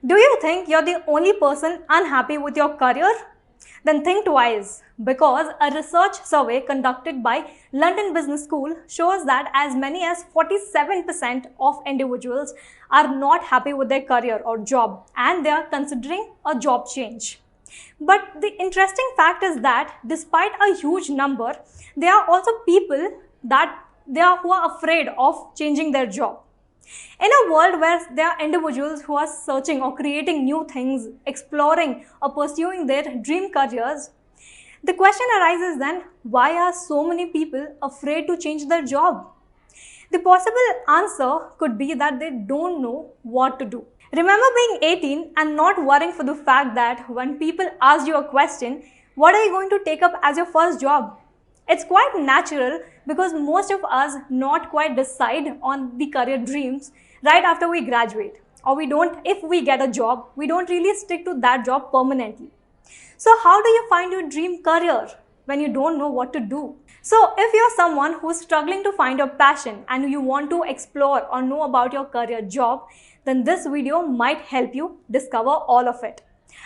Do you think you're the only person unhappy with your career? Then think twice, because a research survey conducted by London Business School shows that as many as 47% of individuals are not happy with their career or job and they are considering a job change. But the interesting fact is that despite a huge number, there are also people who are afraid of changing their job. In a world where there are individuals who are searching or creating new things, exploring or pursuing their dream careers, the question arises then, why are so many people afraid to change their job? The possible answer could be that they don't know what to do. Remember being 18 and not worrying for the fact that when people ask you a question, what are you going to take up as your first job? It's quite natural because most of us not quite decide on the career dreams right after we graduate, or if we get a job, we don't really stick to that job permanently. So how do you find your dream career when you don't know what to do? So if you're someone who's struggling to find your passion and you want to explore or know about your career job, then this video might help you discover all of it.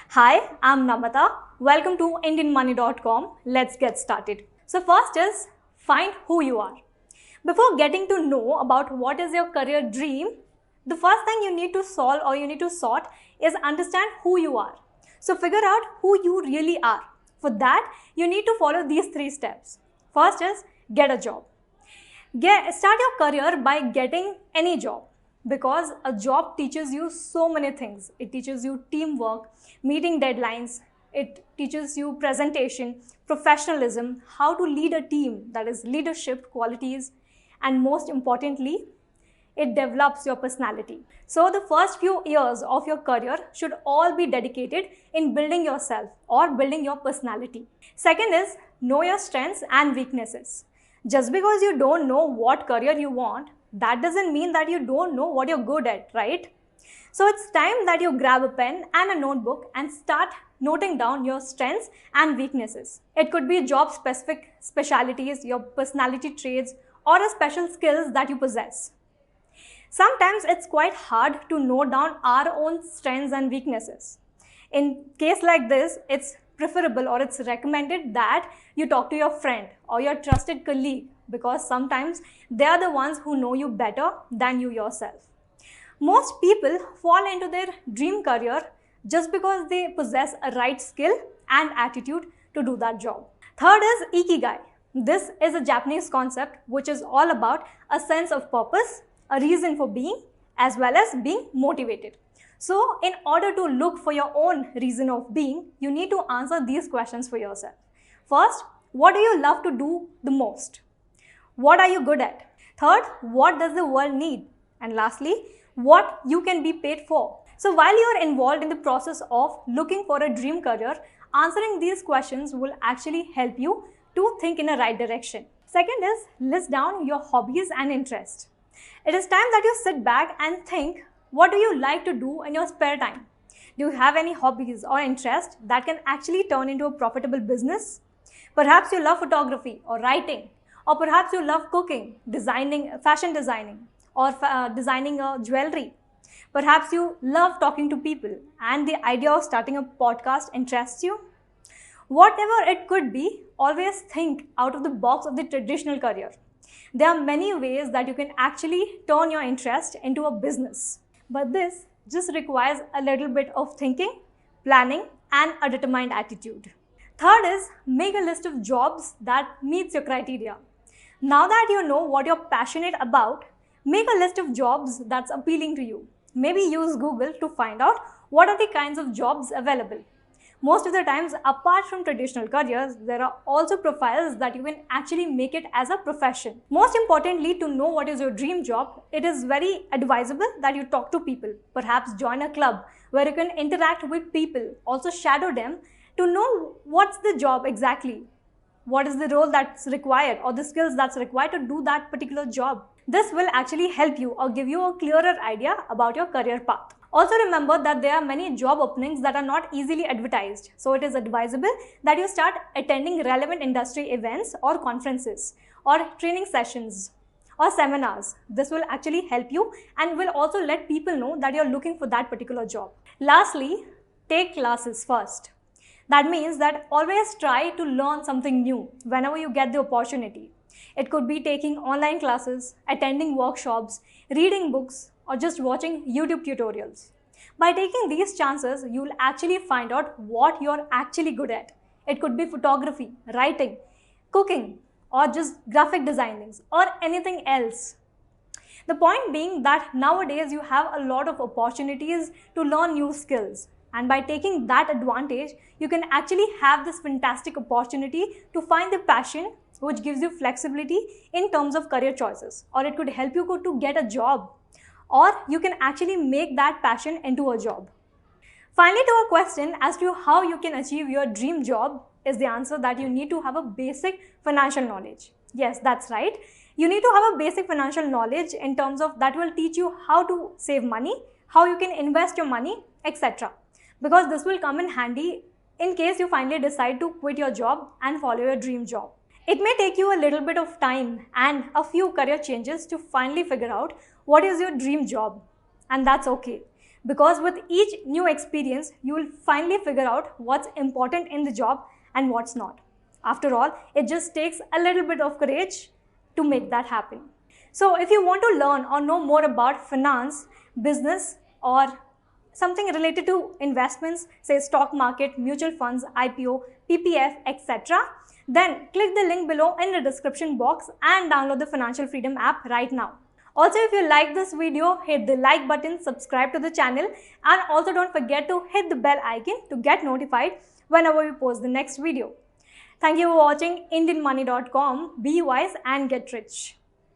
Hi, I'm Namita. Welcome to IndianMoney.com. Let's get started. So first is find who you are. Before getting to know about what is your career dream, the first thing you need to solve or you need to sort is understand who you are. So figure out who you really are. For that, you need to follow these 3 steps. First is get a job. Start your career by getting any job, because a job teaches you so many things. It teaches you teamwork, meeting deadlines. It teaches you presentation, professionalism, how to lead a team, that is leadership qualities, and most importantly, it develops your personality. So the first few years of your career should all be dedicated in building yourself or building your personality. Second is know your strengths and weaknesses. Just because you don't know what career you want, that doesn't mean that you don't know what you're good at, right? So it's time that you grab a pen and a notebook and start noting down your strengths and weaknesses. It could be job-specific specialities, your personality traits, or a special skills that you possess. Sometimes it's quite hard to note down our own strengths and weaknesses. In case like this, it's preferable or it's recommended that you talk to your friend or your trusted colleague, because sometimes they are the ones who know you better than you yourself. Most people fall into their dream career just because they possess a right skill and attitude to do that job. Third is Ikigai. This is a Japanese concept which is all about a sense of purpose, a reason for being, as well as being motivated. So in order to look for your own reason of being, you need to answer these questions for yourself. First, what do you love to do the most? What are you good at? Third, what does the world need? And lastly, what you can be paid for. So while you are involved in the process of looking for a dream career, answering these questions will actually help you to think in a right direction. Second is list down your hobbies and interests. It is time that you sit back and think, what do you like to do in your spare time? Do you have any hobbies or interests that can actually turn into a profitable business? Perhaps you love photography or writing, or perhaps you love cooking, fashion designing, or designing jewelry. Perhaps you love talking to people and the idea of starting a podcast interests you. Whatever it could be, always think out of the box of the traditional career. There are many ways that you can actually turn your interest into a business. But this just requires a little bit of thinking, planning, and a determined attitude. Third is make a list of jobs that meets your criteria. Now that you know what you're passionate about, make a list of jobs that's appealing to you. Maybe use Google to find out what are the kinds of jobs available. Most of the times, apart from traditional careers, there are also profiles that you can actually make it as a profession. Most importantly, to know what is your dream job, it is very advisable that you talk to people. Perhaps join a club where you can interact with people, also shadow them to know what's the job exactly. What is the role that's required or the skills that's required to do that particular job. This will actually help you or give you a clearer idea about your career path. Also remember that there are many job openings that are not easily advertised. So it is advisable that you start attending relevant industry events or conferences or training sessions, or seminars. This will actually help you and will also let people know that you're looking for that particular job. Lastly, take classes first. That means that always try to learn something new whenever you get the opportunity. It could be taking online classes, attending workshops, reading books, or just watching YouTube tutorials. By taking these chances, you will actually find out what you're actually good at. It could be photography, writing, cooking, or just graphic designing, or anything else. The point being that nowadays you have a lot of opportunities to learn new skills. And by taking that advantage, you can actually have this fantastic opportunity to find the passion which gives you flexibility in terms of career choices. Or it could help you to get a job. Or you can actually make that passion into a job. Finally, to a question as to how you can achieve your dream job is the answer that you need to have a basic financial knowledge. Yes, that's right. You need to have a basic financial knowledge in terms of that will teach you how to save money, how you can invest your money, etc. Because this will come in handy in case you finally decide to quit your job and follow your dream job. It may take you a little bit of time and a few career changes to finally figure out what is your dream job, and that's okay. Because with each new experience, you will finally figure out what's important in the job and what's not. After all, it just takes a little bit of courage to make that happen. So if you want to learn or know more about finance, business, or something related to investments, say stock market, mutual funds, IPO, PPF, etc., then click the link below in the description box and download the Financial Freedom app right now. Also, if you like this video, hit the like button, subscribe to the channel, and also don't forget to hit the bell icon to get notified whenever we post the next video. Thank you for watching IndianMoney.com. Be wise and get rich.